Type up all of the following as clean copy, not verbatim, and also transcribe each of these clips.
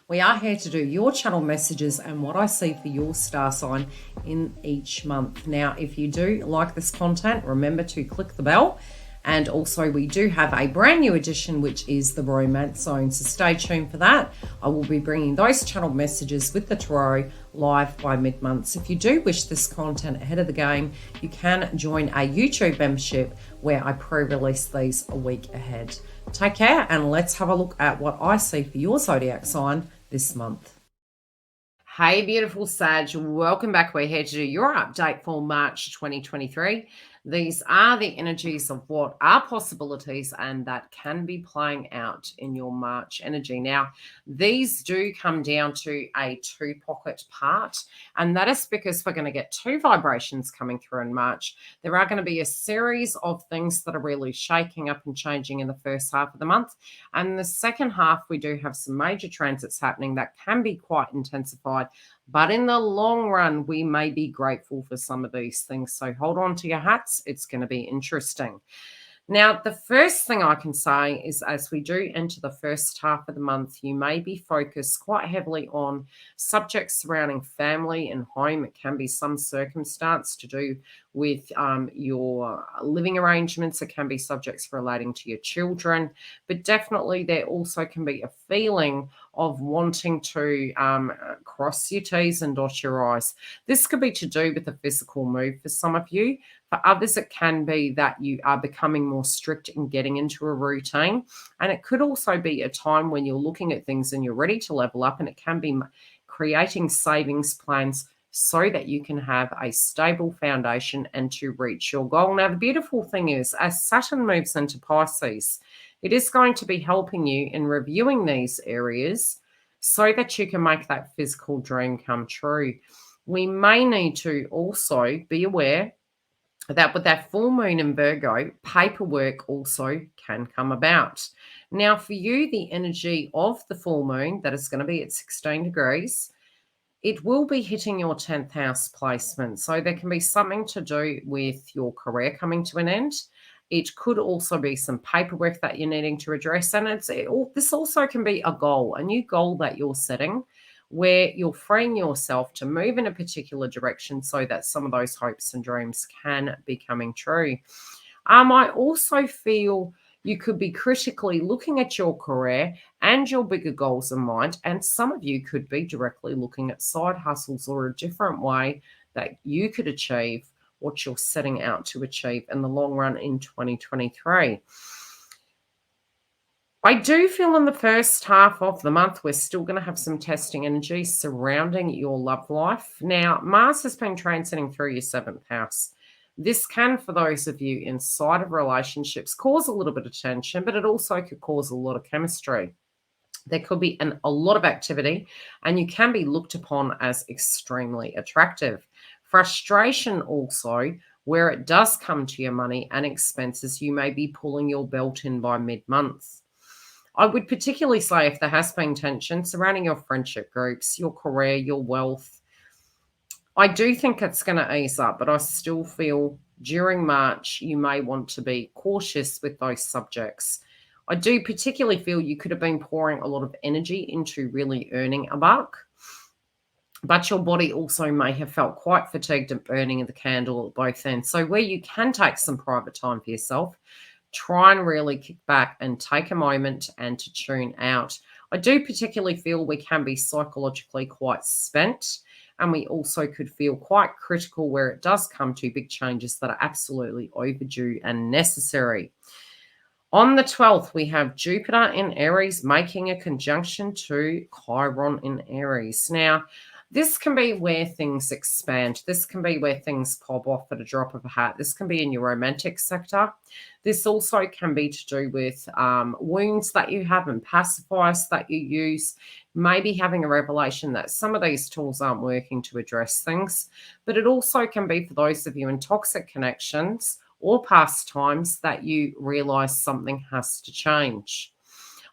We are here to do your channel messages and what I see for your star sign in each month. Now, if you do like this content, remember to click the bell. And also we do have a brand new edition, which is the Romance Zone. So stay tuned for that. I will be bringing those channel messages with the tarot live by mid-month. So if you do wish this content ahead of the game, you can join a YouTube membership where I pre-release these a week ahead. Take care, and let's have a look at what I see for your zodiac sign this month. Hey, beautiful Sag, welcome back. We're here to do your update for March 2023. These are the energies of what are possibilities and that can be playing out in your March energy. Now, these do come down to a two-pocket part, and that is because we're going to get two vibrations coming through in March. There are going to be a series of things that are really shaking up and changing in the first half of the month. And the second half, we do have some major transits happening that can be quite intensified. But in the long run, we may be grateful for some of these things. So hold on to your hats. It's going to be interesting. Now, the first thing I can say is as we do enter the first half of the month, you may be focused quite heavily on subjects surrounding family and home. It can be some circumstance to do with your living arrangements. It can be subjects relating to your children. But definitely there also can be a feeling of wanting to cross your T's and dot your I's. This could be to do with a physical move for some of you. For others, it can be that you are becoming more strict in getting into a routine. And it could also be a time when you're looking at things and you're ready to level up, and it can be creating savings plans so that you can have a stable foundation and to reach your goal. Now, the beautiful thing is, as Saturn moves into Pisces, it is going to be helping you in reviewing these areas so that you can make that physical dream come true. We may need to also be aware that with that full moon in Virgo, paperwork also can come about. Now, for you, the energy of the full moon, that is going to be at 16 degrees, it will be hitting your 10th house placement. So there can be something to do with your career coming to an end. It could also be some paperwork that you're needing to address. And this also can be a goal, a new goal that you're setting, where you're freeing yourself to move in a particular direction so that some of those hopes and dreams can be coming true. I also feel you could be critically looking at your career and your bigger goals in mind, and some of you could be directly looking at side hustles or a different way that you could achieve what you're setting out to achieve in the long run in 2023. I do feel in the first half of the month, we're still going to have some testing energy surrounding your love life. Now, Mars has been transiting through your 7th house. This can, for those of you inside of relationships, cause a little bit of tension, but it also could cause a lot of chemistry. There could be a lot of activity, and you can be looked upon as extremely attractive. Frustration also, where it does come to your money and expenses, you may be pulling your belt in by mid-month. I would particularly say if there has been tension surrounding your friendship groups, your career, your wealth, I do think it's going to ease up, but I still feel during March you may want to be cautious with those subjects. I do particularly feel you could have been pouring a lot of energy into really earning a buck, but your body also may have felt quite fatigued and burning in the candle at both ends. So where you can take some private time for yourself, try and really kick back and take a moment and to tune out. I do particularly feel we can be psychologically quite spent, and we also could feel quite critical where it does come to big changes that are absolutely overdue and necessary. On the 12th, we have Jupiter in Aries making a conjunction to Chiron in Aries. Now, this can be where things expand. This can be where things pop off at a drop of a hat. This can be in your romantic sector. This also can be to do with wounds that you have and pacifiers that you use. Maybe having a revelation that some of these tools aren't working to address things. But it also can be for those of you in toxic connections or past times that you realize something has to change.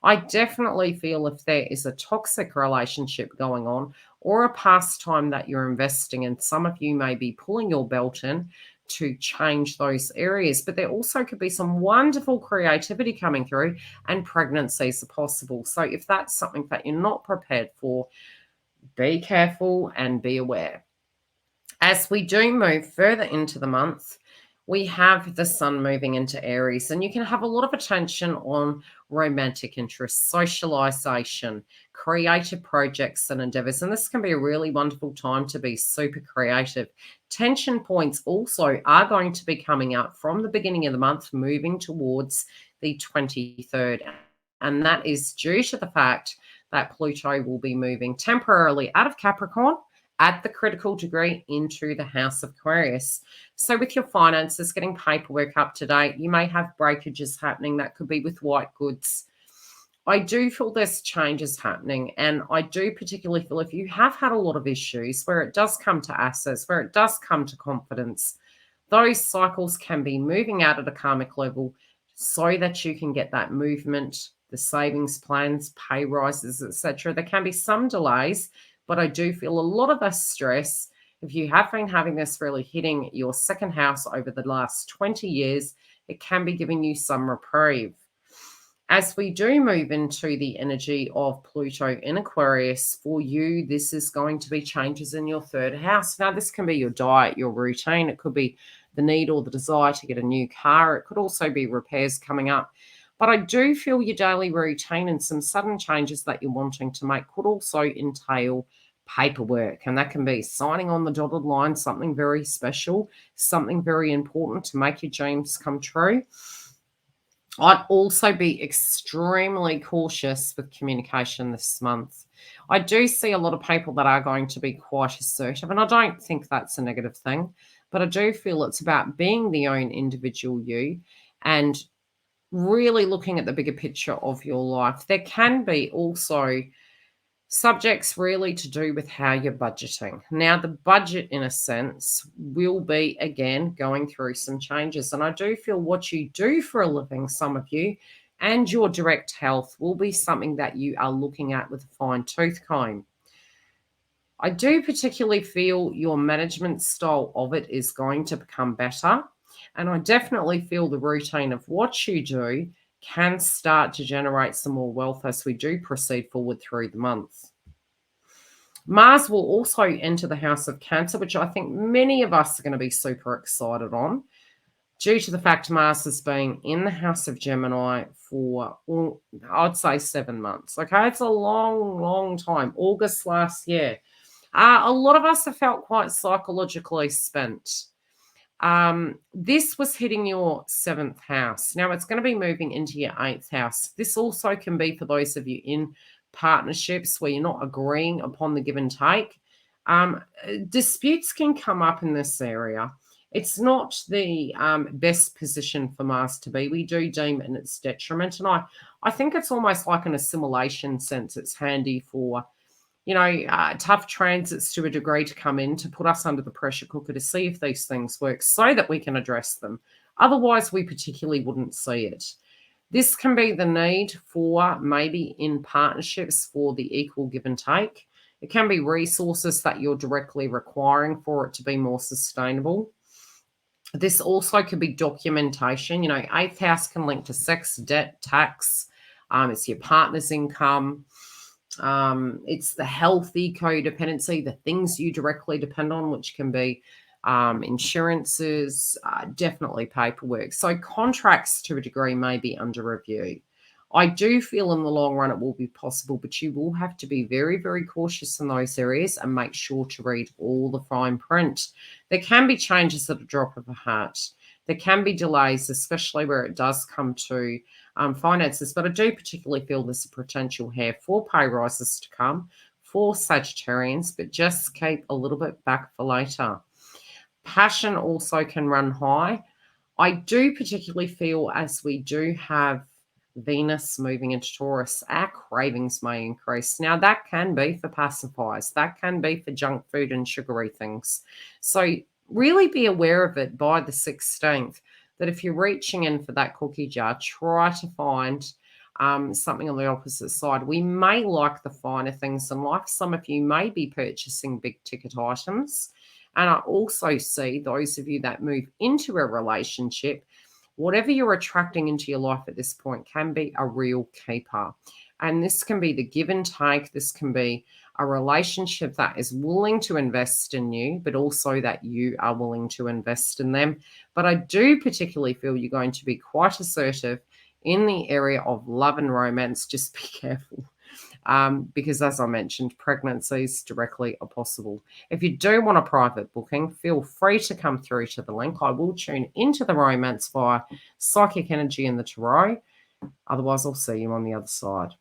I definitely feel if there is a toxic relationship going on or a pastime that you're investing in, some of you may be pulling your belt in to change those areas. But there also could be some wonderful creativity coming through, and pregnancies are possible. So if that's something that you're not prepared for, be careful and be aware. As we do move further into the month, we have the sun moving into Aries, and you can have a lot of attention on romantic interests, socialization, creative projects and endeavors. And this can be a really wonderful time to be super creative. Tension points also are going to be coming up from the beginning of the month, moving towards the 23rd. And that is due to the fact that Pluto will be moving temporarily out of Capricorn at the critical degree into the house of Aquarius. So with your finances, getting paperwork up to date, you may have breakages happening. That could be with white goods. I do feel there's changes happening, and I do particularly feel if you have had a lot of issues where it does come to assets, where it does come to confidence, those cycles can be moving out at a karmic level so that you can get that movement, the savings plans, pay rises, etc. There can be some delays, but I do feel a lot of the stress, if you have been having this really hitting your second house over the last 20 years, it can be giving you some reprieve. As we do move into the energy of Pluto in Aquarius, for you, this is going to be changes in your third house. Now, this can be your diet, your routine. It could be the need or the desire to get a new car. It could also be repairs coming up. But I do feel your daily routine and some sudden changes that you're wanting to make could also entail paperwork. And that can be signing on the dotted line, something very special, something very important to make your dreams come true. I'd also be extremely cautious with communication this month. I do see a lot of people that are going to be quite assertive, and I don't think that's a negative thing, but I do feel it's about being the own individual you and really looking at the bigger picture of your life. There can be also subjects really to do with how you're budgeting. Now, the budget, in a sense, will be, again, going through some changes. And I do feel what you do for a living, some of you, and your direct health will be something that you are looking at with a fine tooth comb. I do particularly feel your management style of it is going to become better. And I definitely feel the routine of what you do can start to generate some more wealth as we do proceed forward through the month. Mars will also enter the house of Cancer, which I think many of us are going to be super excited on, due to the fact Mars has been in the house of Gemini for, well, I'd say 7 months. Okay, it's a long, long time. August last year. A lot of us have felt quite psychologically spent. This was hitting your 7th house. Now it's going to be moving into your 8th house. This also can be for those of you in partnerships where you're not agreeing upon the give and take. Disputes can come up in this area. It's not the best position for Mars to be. We do deem it in its detriment. And I think it's almost like an assimilation sense. It's handy for tough transits to a degree to come in to put us under the pressure cooker to see if these things work so that we can address them. Otherwise, we particularly wouldn't see it. This can be the need for maybe in partnerships for the equal give and take. It can be resources that you're directly requiring for it to be more sustainable. This also could be documentation. 8th house can link to sex, debt, tax. It's your partner's income. It's the healthy codependency, the things you directly depend on, which can be insurances, definitely paperwork. So contracts to a degree may be under review. I do feel in the long run it will be possible, but you will have to be very, very cautious in those areas and make sure to read all the fine print. There can be changes at a drop of a hat. There can be delays, especially where it does come to finances, but I do particularly feel there's a potential here for pay rises to come for Sagittarians, but just keep a little bit back for later. Passion also can run high. I do particularly feel as we do have Venus moving into Taurus, our cravings may increase. Now, that can be for pacifiers. That can be for junk food and sugary things. So really be aware of it by the 16th, that if you're reaching in for that cookie jar, try to find something on the opposite side. We may like the finer things in life. Some of you may be purchasing big ticket items. And I also see those of you that move into a relationship, whatever you're attracting into your life at this point can be a real keeper. And this can be the give and take. This can be a relationship that is willing to invest in you, but also that you are willing to invest in them. But I do particularly feel you're going to be quite assertive in the area of love and romance. Just be careful. Because as I mentioned, pregnancies directly are possible. If you do want a private booking, feel free to come through to the link. I will tune into the romance via psychic energy in the tarot. Otherwise, I'll see you on the other side.